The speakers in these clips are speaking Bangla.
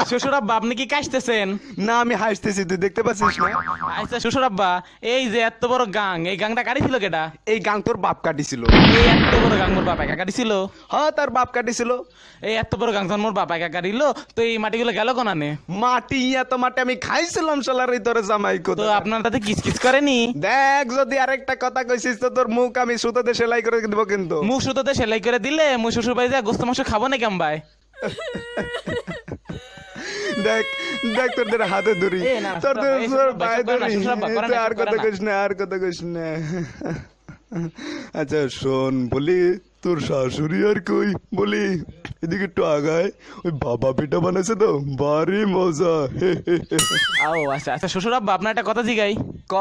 শ্বশুর আব্বা আপনি কি কাশতেছেন? না আমি হাসতেছি, তুই দেখতে পাচ্ছিস না? আচ্ছা শ্বশুর আব্বা, এই যে এত বড় গাং, এই গাংটা কাটিছিল কেটা? এই গাং তোর বাপ কাটিছিল। এই এত বড় গাং মোর বাপ একা কাটিছিল? হ্যাঁ তার বাপ কাটিছিল। এই এত বড় গাং যখন মোর বাপ একা কাটিল, তো এই মাটিগুলো গেল কোনানে? মাটি এত মাটি আমি খাইছিলাম শালার এই তোর জামাই তো কোথা। আপনার তাতে কিচকিচ করেনি? দেখ যদি আরেকটা কথা কইছিস তো তোর মুখ আমি সুতোতে সেলাই করে দিব কিন্তু। মুখ সুতোতে সেলাই করে দিলে মুই শ্বশুর বাড়ি যা গোস্ত মাংস খাবো না কেমন ভাই? দেখ দেখ তোদের হাতে ধরি, এ না, তোর শ্বশুর আব্বা, তোর এসব পায়ে করে না, ধরি। শ্বশুর আব্বা, করে না, আর এসব কথা করে না। কইস না, আর কথা কইস না। আচ্ছা শোন, বলি তোর শাশুড়ি আর কই, বলি এদিকে একটু আগায়, ওই বাবা পিঠা বানাইছে তো ভারী মজা। ও আচ্ছা আচ্ছা শ্বশুর আব্বা, আপনার একটা কথা জিগাই। ক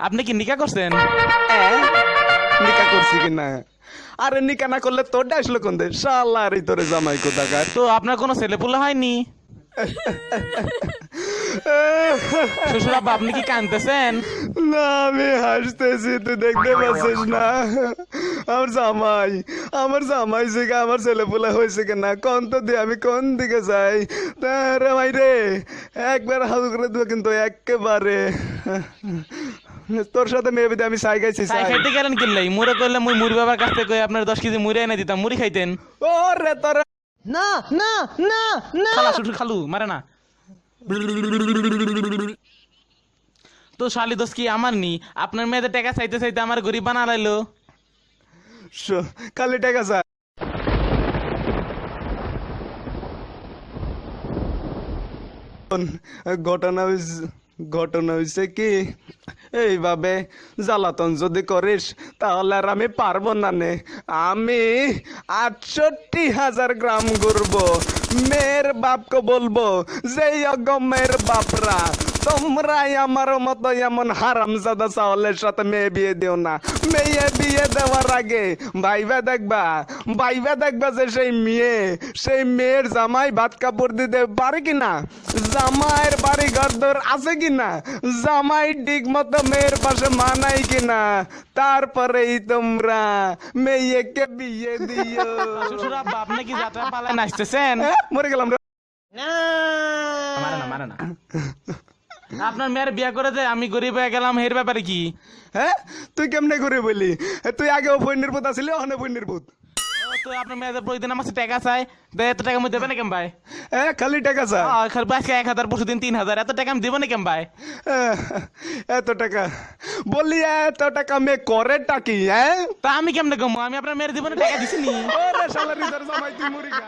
আপনি কি নিকা করছেন? নিকা করছি কিনা? আরে নিকা না করলে তোরটা আসলো কোন দে শালা রে তোরে জামাই কোথাকার। তো আপনার কোনো ছেলেপুলে হয়নি? শ্বশুর আব্বা আপনি কি কাঁদতেছেন? না আমি হাসতেছি, তুই দেখতে পাচ্ছিস না? আমার জামাই থেকে আমার ছেলে পোলা হয়েছে কিনা কোন তো দিয়ে আমি কোন দিকে যাই? তারে ভাই রে একবার হাত করে দেবো কিন্তু একেবারে। তোর সাথে মেয়ে বিদে আমি সাই গাইছি চাই খাইতে গেলেন কিনলাই? মুড়ে করলে মুই মুড়ি বাবার কাছ থেকে কই আপনার 10 কেজি মুড়ি এনে দিতাম, মুড়ি খাইতেন। ও রে তোর না না না না খালা শ্বশুর খালু মারে না। তো শালি দোষ কি আমার নি? আপনার মেয়েদের টাকা চাইতে চাইতে আমার গরিব বানা লাইলো। খালি টাকা চা। ঘটনা হয়েছে কি, এইভাবে জ্বালাতন যদি করিস তাহলে আর আমি পারবো না নে। আমি 68,000 গ্রাম ঘুরবো, মেয়ের বাপকে বলবো যে মেয়ের বাপরা তোমরাই আমার মতো এমন হারামজাদা চাওয়ালের সাথে মেয়ে বিয়ে দিও না। মেয়ে বিয়ে দেওয়ার আগে ভাইবা দেখবা যে সেই মেয়ের জামাই ভাত কাপড় দিতে পারে কিনা, জামাইয়ের বাড়ি ঘর আছে কিনা, জামাই ঠিক মতো মেয়ের পাশে মানাই কিনা, তারপরেই তোমরা মেয়েকে বিয়ে দিও। শ্বশুর আব্বা আপনি কি যাত্রা পালায় নাচতেছেন? মরে গেলাম রে। মারে না আপনার মেয়ের বিয়ে করে যে আমি গরিব হয়ে গেলাম, এর ব্যাপারে কি? হ্যাঁ তুই কেমনে করে বলি? তুই আগেও বন্যের পুত আসলি, অনে বন্যের পুত। তো আপনার মেয়েদের প্রতিদিন আমার কাছে টাকা চাই, এত টাকা আমি দেবে না কেম ভাই? খালি টাকা চা? আজকে 1000, পরশুদিন 3000, এত টাকা আমি দেবো না কেম ভাই? এত টাকা বললি, এত টাকা মে করে টাকি? হ্যাঁ তা আমি কেমনে কমবো? আমি আপনার মেয়ের দিব না, টাকা দিছি নি। ওরে শালার ইদার জামাই তুই মরি গা।